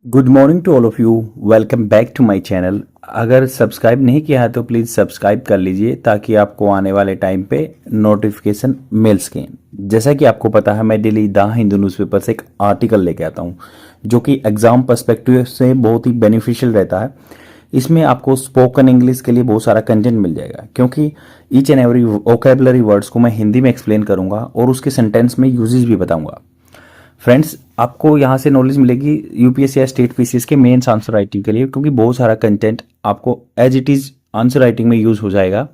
Good morning to all of you. Welcome back to my channel. अगर subscribe नहीं किया है तो प्लीज़ सब्सक्राइब कर लीजिए ताकि आपको आने वाले टाइम पे नोटिफिकेशन मिल सकें। जैसा कि आपको पता है, मैं डेली द हिंदू न्यूज़पेपर से एक आर्टिकल लेके आता हूँ जो कि एग्ज़ाम पर्सपेक्टिव से बहुत ही बेनिफिशियल रहता है। इसमें आपको स्पोकन इंग्लिश के लिए बहुत सारा कंटेंट मिल जाएगा, क्योंकि each and every vocabulary words को मैं हिंदी में एक्सप्लेन करूँगा और उसके सेंटेंस में यूजेस भी बताऊँगा। फ्रेंड्स, आपको यहाँ से नॉलेज मिलेगी यूपीएससी या स्टेट पीसीएस के मेंस आंसर राइटिंग के लिए, क्योंकि बहुत सारा कंटेंट आपको as it is answer writing में यूज़ हो जाएगा।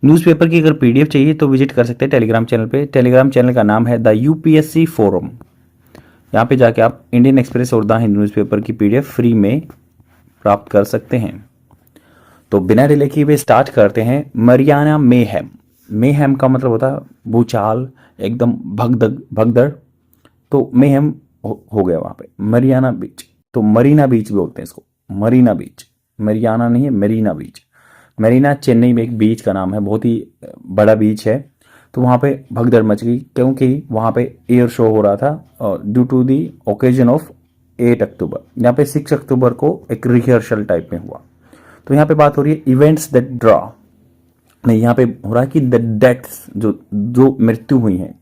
न्यूज़पेपर की अगर पीडीएफ चाहिए तो विजिट कर सकते हैं टेलीग्राम चैनल पे। टेलीग्राम चैनल का नाम है द यूपीएससी फोरम। यहाँ पे जाके आप इंडियन एक्सप्रेस और द हिंदू न्यूज़पेपर की पीडीएफ फ्री में प्राप्त कर सकते हैं। तो बिना डिले किए हुए स्टार्ट करते हैं। Mariana mayhem. मेहम का मतलब होता है भूचाल, एकदम भगदड़। तो मेहम हो गया वहां पे। मरियाना बीच, तो मरीना बीच बोलते हैं इसको। मरीना बीच, मरियाना नहीं है, मरीना बीच। मरीना चेन्नई में एक बीच का नाम है, बहुत ही बड़ा बीच है। तो वहां पे भगदड़ मच गई क्योंकि वहां पे एयर शो हो रहा था due to the occasion of 8 October. यहाँ पे 6 अक्टूबर को एक रिहर्सल टाइप में हुआ। तो यहाँ पे बात हो रही है इवेंट्स दैट ड्रॉ, नहीं, यहाँ पे हो रहा है कि द डेथ्स, जो मृत्यु हुई है,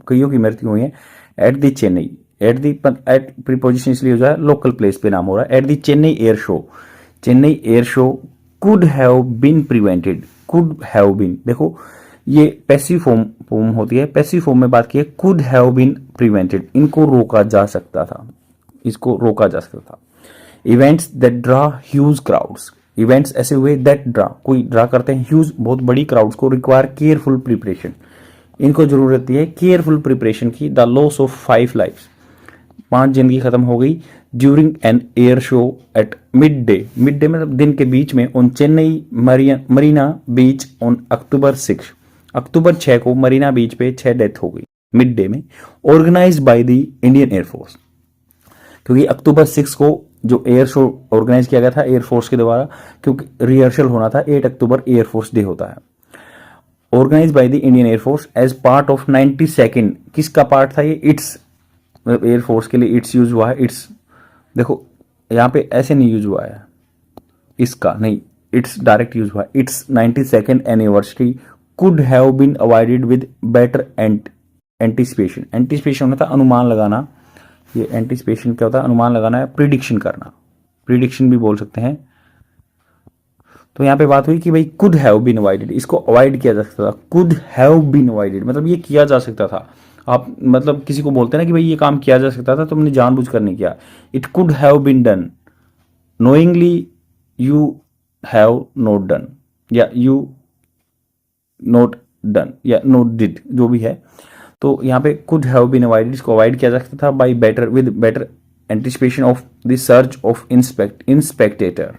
कईयों की मृत्यु हुई है at the Chennai. At preposition इसलिए हो जाए, लोकल प्लेस पे नाम हो रहा है। At the Chennai air show. Chennai air show could have been prevented. Could have been, देखो ये पैसिव फॉर्म होती है। पैसिव फॉर्म में बात की है, कुड हैव बीन प्रिवेंटेड, इनको रोका जा सकता था, इसको रोका जा सकता था। Events that draw huge crowds. Events ऐसे हुए दैट ड्रा, कोई ड्रा करते हैं ह्यूज, बहुत बड़ी क्राउड्स को। रिक्वायर केयरफुल प्रिपरेशन, इनको जरूरत है केयरफुल प्रिपरेशन की। द लॉस ऑफ 5 लाइफ्स, 5 जिंदगी खत्म हो गई। During an air show at mid day, mid day मतलब दिन के बीच में, on Chennai Marina beach on October 6। October 6 को मरीना बीच पे 6 डेथ हो गई मिड डे में, organise by the Indian air force. क्योंकि अक्टूबर 6 को जो एयर शो ऑर्गेनाइज किया गया था एयरफोर्स के द्वारा, क्योंकि रिहर्सल होना था, 8 अक्टूबर एयरफोर्स डे होता है। Organise by the Indian air force as part of 92nd, किसका पार्ट था ये? इट्स, मतलब एयरफोर्स के लिए इट्स यूज हुआ है। इट्स, देखो यहाँ पे ऐसे नहीं यूज हुआ है, इसका नहीं, इट्स डायरेक्ट यूज हुआ है। It's 92nd anniversary could have been avoided with better anticipation. Anticipation होता है अनुमान लगाना, ये एंटिसिपेशन क्या होता है? अनुमान लगाना है, प्रिडिक्शन करना, प्रिडिक्शन भी बोल सकते हैं। तो यहाँ पे बात हुई कि भाई कुड हैव बीन अवॉइडेड, इसको अवॉइड किया जा सकता था। कुड हैव बीन अवॉइडेड मतलब ये किया जा सकता था। आप मतलब किसी को बोलते हैं ना कि भाई ये काम किया जा सकता था, तुमने जानबूझकर नहीं किया। It could have been done knowingly, you have not done, या यू नॉट डन, या नॉट डिड, जो भी है। तो यहाँ पे कुड हैव बीन अवॉइडेड, इसको अवॉइड किया जा सकता था by better, with better anticipation of the surge of spectators.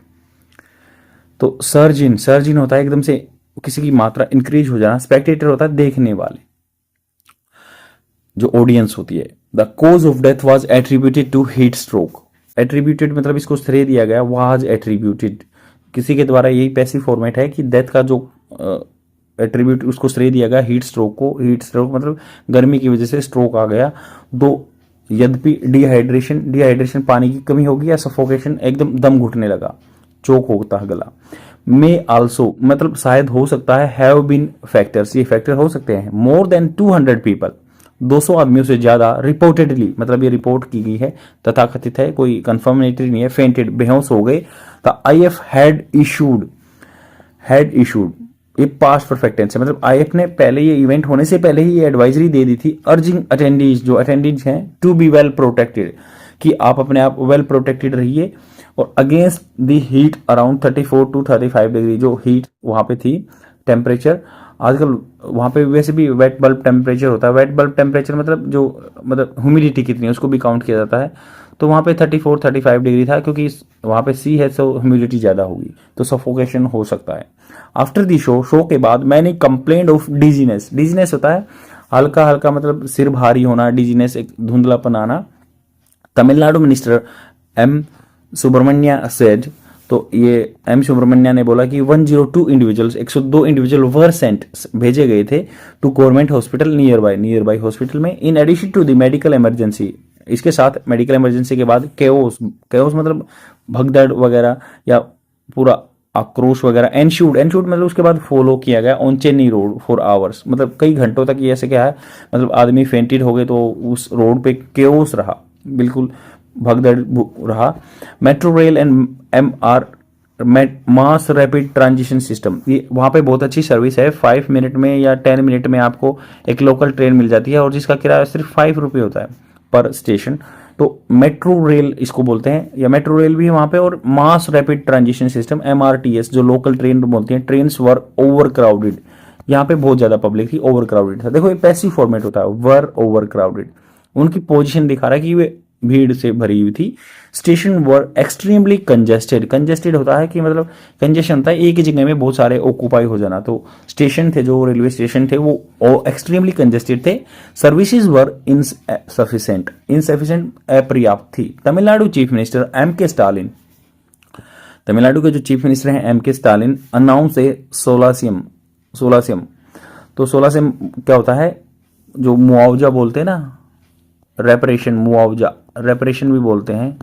तो सर्ज इन होता है एकदम से किसी की मात्रा इंक्रीज हो जाना। स्पेक्टेटर होता है देखने वाले, जो ऑडियंस होती है। The cause of death was attributed to heat stroke. Attributed मतलब इसको श्रेय दिया गया, वाज एट्रीब्यूटेड, किसी के द्वारा, यही पैसिव फॉर्मेट है कि डेथ का जो एट्रीब्यूट, उसको श्रेय दिया गया हीट स्ट्रोक को। हीट स्ट्रोक मतलब गर्मी की वजह से स्ट्रोक आ गया। यद्यपि डिहाइड्रेशन पानी की कमी होगी, या सफोकेशन, एकदम दम घुटने लगा, चोक होता है गला। मे आल्सो मतलब शायद हो सकता है, हैव बीन फैक्टर्स, ये फैक्टर हो सकते हैं। मोर देन 200 पीपल, 200 आदमियों से ज्यादा, रिपोर्टेडली मतलब ये रिपोर्ट की गई है, तथा कथित है, कोई कंफर्मेटरी नहीं है, फेंटेड, बेहोश हो गए। द आईएफ हैड इशूड, ये पास्ट परफेक्ट टेंस है, मतलब आईएफ ने पहले, ये इवेंट होने से पहले ही ये एडवाइजरी दे दी थी, अर्जिंग अटेंडीज, जो अटेंडीज हैं, टू बी वेल प्रोटेक्टेड, कि आप अपने आप वेल प्रोटेक्टेड रहिए, और against the heat around 34 to 35 degree, जो हीट वहां पे थी, टेम्परेचर। आजकल वहां पे वैसे भी वेट बल्ब टेम्परेचर होता है। वेट बल्ब टेम्परेचर मतलब ह्यूमिडिटी कितनी है उसको भी काउंट किया जाता है। तो वहां पे 34-35 डिग्री था, क्योंकि वहां पे सी है, तो ह्यूमिडिटी ज्यादा होगी, तो सफोकेशन हो सकता है। आफ्टर दी शो के बाद मैंने कंप्लेंट ऑफ डिजीनेस। डिजीनेस होता है हल्का हल्का, मतलब सिर भारी होना, डिजीनेस एक धुंधलापन आना। Tamil Nadu minister M Subramanya said, तो ये एम सुब्रमण्या ने बोला कि 102 इंडिविजुअल्स, 102 इंडिविजुअल वर सेंट, भेजे गए थे to government hospital near by hospital में, in addition to the medical emergency, इसके साथ मेडिकल इमरजेंसी के बाद केओस, केओस मतलब भगदड़ वगैरह या पूरा आक्रोश वगैरह एनश्यूड, एनश्यूड मतलब उसके बाद फॉलो किया गया on Chennai road for hours, मतलब कई घंटों तक ये ऐसे क्या है, मतलब आदमी फेंटेड हो गए तो उस रोड पे केओस रहा, बिल्कुल भगदड़ रहा। Metro rail and MR mass rapid transition system, ये वहाँ पे बहुत अच्छी सर्विस है। 5 मिनट में या 10 मिनट में आपको एक लोकल ट्रेन मिल जाती है और जिसका किराया सिर्फ 5 रुपये होता है पर स्टेशन। तो मेट्रो रेल इसको बोलते हैं, या मेट्रो रेल भी है वहाँ पे। और mass rapid transition system MRTS जो लोकल ट्रेन बोलते हैं, ट्रेन्स वर ओवर क्राउडेड, यहाँ पे बहुत ज़्यादा पब्लिक थी, ओवर क्राउडेड था। देखो ये पैसिव फॉर्मेट होता है, वर ओवर क्राउडेड, उनकी पोजीशन दिखा रहा है कि वे भीड़ से भरी हुई थी। Station were extremely congested, congested होता है कि मतलब कंजेशन होता है एक ही जगह में बहुत सारे ऑक्यूपाई हो जाना, तो स्टेशन थे जो रेलवे स्टेशन थे वो एक्सट्रीमली कंजेस्टेड थे। सर्विसेज वर इनसफिशिएंट, इनसफिशिएंट अपर्याप्त थी। Tamil Nadu chief minister M.K. Stalin, Tamil Nadu के जो चीफ मिनिस्टर हैं M.K. स्टालिन अनाउंस ए सोलासियम, सोलासियम तो सोलासियम क्या होता है, जो मुआवजा बोलते हैं ना, रेपरेशन, मुआवजा, रेपरेशन भी बोलते हैं,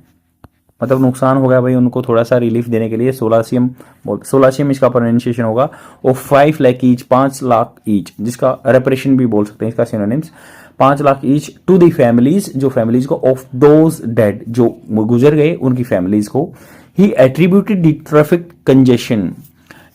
मतलब नुकसान हो गया भाई उनको थोड़ा सा रिलीफ देने के लिए सोलासियम बोलते, सोलासियम इसका प्रोनाउंसिएशन होगा। और 5 लाख ईच, 5 लाख ईच, जिसका रेपरेशन भी बोल सकते हैं इसका synonyms, 5 lakh each to the families, जो फैमिलीज को, ऑफ दोज डेड, जो गुजर गए उनकी फैमिलीज को। He attributed the traffic congestion,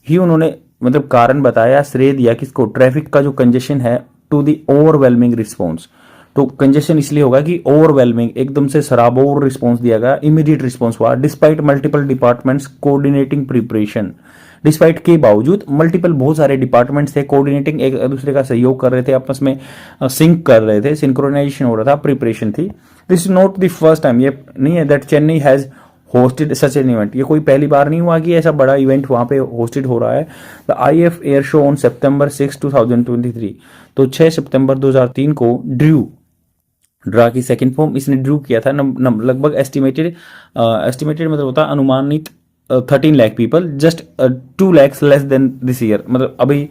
he उन्होंने मतलब कारण बताया, श्रेय दिया किसको, ट्रैफिक का जो कंजेशन है, टू दी ओवरवेलमिंग रिस्पॉन्स। तो कंजेशन इसलिए होगा कि ओवरवेलमिंग, एकदम से सराबोर रिस्पॉन्स दिया गया, इमीडिएट रिस्पॉन्स हुआ। Despite multiple departments coordinating preparation, despite के बावजूद मल्टीपल बहुत सारे डिपार्टमेंट्स थे, कोऑर्डिनेटिंग, एक दूसरे का सहयोग कर रहे थे, आपस में सिंक कर रहे थे, सिंक्रोनाइजेशन हो रहा था, प्रिपरेशन थी। This is not the first time, ये नहीं है that Chennai has hosted such an event, ये कोई पहली बार नहीं हुआ कि ऐसा बड़ा इवेंट वहां पे होस्टेड हो रहा है। The IF air show on सितंबर 6, 2023, तो 6 सितंबर 2003 को ड्रा की सेकंड फॉर्म इसने ड्रू किया था। लगभग एस्टिमेटेड मतलब होता है अनुमानित 13 lakh people, just 2 lakhs less than this year, मतलब अभी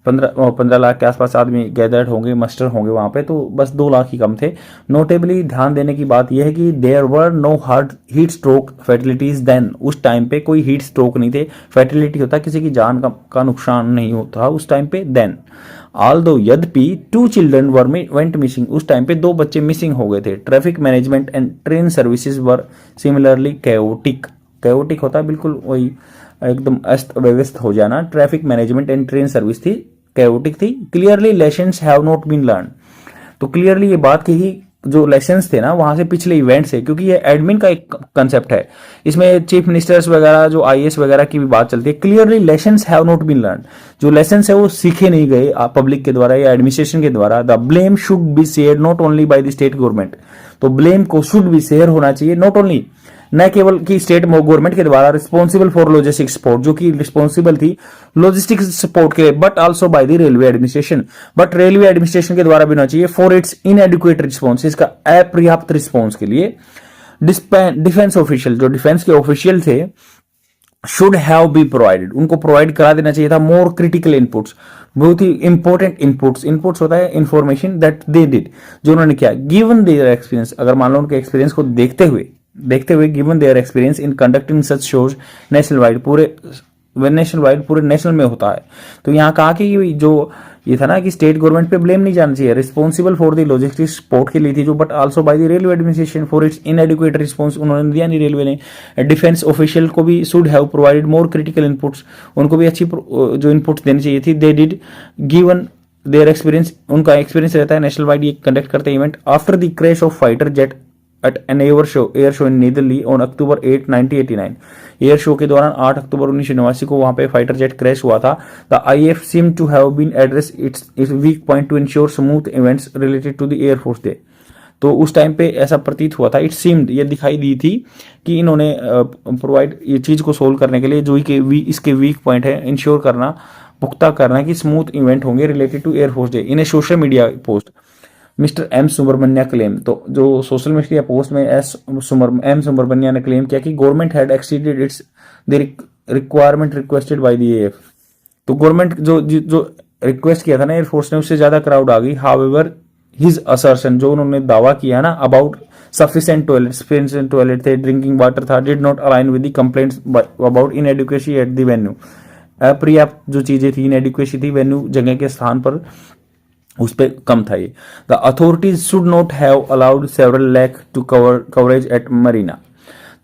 15 लाख के आसपास आदमी गैदर्ड होंगे, मस्टर होंगे वहां पे, तो बस 2 लाख ही कम थे। नोटेबली ध्यान देने की बात यह है कि there were no heart heat stroke fatalities then, उस टाइम पे कोई हीट स्ट्रोक नहीं थे, फैटिलिटी होता है किसी की जान का नुकसान नहीं होता उस टाइम पे। देन ऑल्दो यद्यपि 2 चिल्ड्रन वर वेंट मिसिंग, उस टाइम पे 2 बच्चे मिसिंग हो गए थे। Traffic management and train services were similarly chaotic, chaotic होता है बिल्कुल वही एकदम अस्त व्यवस्थ हो जाना। Traffic management and train service थी, कैओटिक थी। Clearly lessons have not been learn, तो क्लियरली ये बात की कि जो लेसन्स थे ना वहां से पिछले इवेंट से, क्योंकि ये एडमिन का एक कंसेप्ट है, इसमें चीफ मिनिस्टर्स वगैरह जो IAS वगैरह की भी बात चलती है। Clearly lessons have not been learn, जो लेसन्स है वो सीखे नहीं गए पब्लिक के द्वारा या एडमिनिस्ट्रेशन के द्वारा। The blame should be share not only by the state government, तो ब्लेम को शुड बी शेयर होना चाहिए, नॉट ओनली, न केवल कि स्टेट गवर्नमेंट के द्वारा रिस्पॉन्सिबल फॉर लॉजिस्टिक सपोर्ट, जो कि रिस्पॉन्सिबल थी लॉजिस्टिक सपोर्ट के लिए, but also by the railway administration, but railway administration के द्वारा भी होना चाहिए फॉर इट्स इनएडिक्वेट रिस्पॉन्स, इसका अपर्याप्त रिस्पॉन्स के लिए। डिफेंस ऑफिशियल, जो डिफेंस के ऑफिशियल थे, शुड हैव बी प्रोवाइडेड, उनको प्रोवाइड करा देना चाहिए था मोर क्रिटिकल इनपुट्स, बहुत ही इंपॉर्टेंट इनपुट्स, इनपुट्स होता है इंफॉर्मेशन दैट दे डिड, जो उन्होंने किया। गिवन देयर एक्सपीरियंस, अगर मान लो उनके एक्सपीरियंस को देखते हुए given their experience in conducting such shows national wide, पूरे नेशनल वाइड, पूरे नेशनल में होता है। तो यहाँ कहा कि जो ये था ना कि स्टेट गवर्नमेंट पे ब्लेम नहीं जाना चाहिए, responsible for the logistic support के लिए थी जो, but also by the railway administration for its inadequate response, उन्होंने दिया नहीं रेलवे ने। डिफेंस ऑफिशियल को भी should have provided more critical inputs, उनको भी अच्छी जो इनपुट्स देनी चाहिए थी। They did given their experience, उनका एक्सपीरियंस रहता है नेशनल वाइड ये कंडक्ट करते हैं event. After the crash of fighter jet at N air show in new Delhi on October 8, 1989, air show के दौरान 8 अक्टूबर 1989 को वहां पे फाइटर जेट क्रैश हुआ था। The IF seem to have been address its weak point to ensure smooth events related to the air force day, तो उस time पे ऐसा प्रतीत हुआ था, इट सीम्ड, ये दिखाई दी थी कि इन्होंने प्रोवाइड ये चीज को सोल्व करने के लिए जो इसके वीक पॉइंट है इंश्योर करना, पुख्ता करना कि स्मूथ इवेंट होंगे related to air force day. In a social media post mister M. Subramanya claim, तो जो सोशल मीडिया पोस्ट में M. सुब्रमण्या ने क्लेम किया कि government had exceeded its the requirement requested by the AF, तो गवर्नमेंट जो रिक्वेस्ट किया था ना एयरफोर्स ने उससे ज्यादा क्राउड आ गई। हाउएवर हिज असर्शन, जो उन्होंने दावा किया ना अबाउट सफिशिएंट टॉयलेट थे, ड्रिंकिंग वाटर था, did not align with the complaints about inadequacy at the venue. अपर्याप्त जो चीजें थी, इनएडुकेसी थी वेन्यू जगह के स्थान पर, उस पर कम था ये। The authorities should not have allowed several lack to coverage at Marina.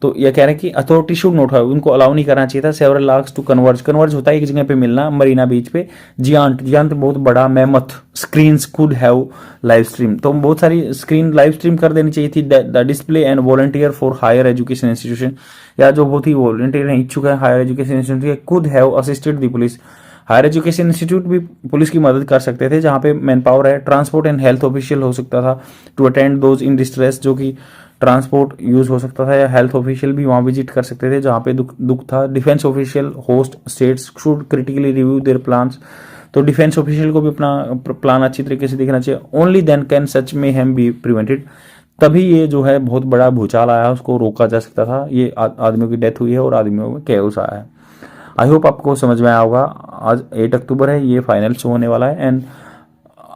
तो ये कह रहे हैं कि अथॉरिटी शुड नॉट हैव, उनको अलाउ नहीं करना चाहिए था सेवरल लाख्स टू कन्वर्ज होता है एक जगह पे मिलना मरीना बीच पे। जियांट बहुत बड़ा mammoth screens could have live stream, तो बहुत सारी स्क्रीन लाइव स्ट्रीम कर देनी चाहिए थी। The display and volunteer for higher education institution, या जो बहुत ही वॉलंटियर इच्छुक है higher education institution could have assisted the police. Higher education institute भी पुलिस की मदद कर सकते थे जहां पे मैन पावर है। ट्रांसपोर्ट एंड हेल्थ ऑफिशियल हो सकता था to attend those in distress, जो कि ट्रांसपोर्ट यूज हो सकता था, या हेल्थ ऑफिशियल भी वहां विजिट कर सकते थे जहां पे दुख था। Defence official host states should critically review their plans, तो डिफेंस ऑफिशियल को भी अपना प्लान अच्छी तरीके से देखना चाहिए। Only then can such mayhem be prevented, तभी ये जो है बहुत बड़ा भूचाल आया उसको रोका जा सकता था। ये आदमियों की डेथ हुई है और आदमियों में कैओस आया है। आई होप आपको समझ में आया होगा। आज 8 अक्टूबर है, ये फाइनल शो होने वाला है, and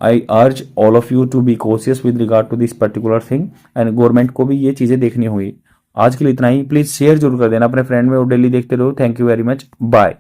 I urge all of you to be cautious with regard to this particular thing, and government को भी ये चीजें देखनी होगी। आज के लिए इतना ही, प्लीज शेयर जरूर कर देना अपने फ्रेंड में और डेली देखते रहो। Thank you very much, bye.